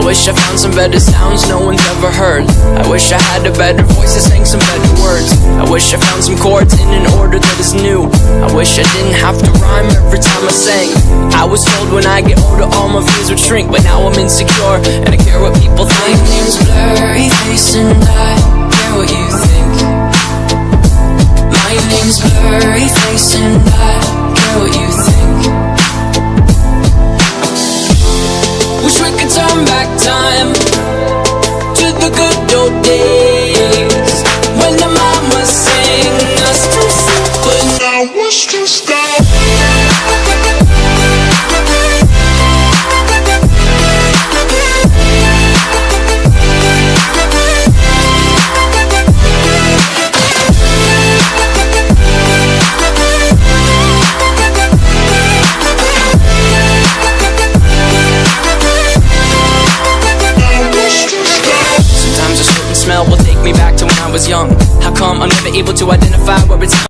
wish I found some better sounds no one's ever heard. I wish I had a better voice that sang some better words. I wish I found some chords in an order that is new. I wish I didn't have to rhyme every time I sang. I was told when I get older all my fears would shrink, but now I'm insecure and I care what people think. My name's Blurry Face and I care what you think. My name's Blurry Face and I care what you think. Wish we could turn back time to the good old days when the mama sang us to sleep, but now wish to stop. Will take me back to when I was young. How come I'm never able to identify where it's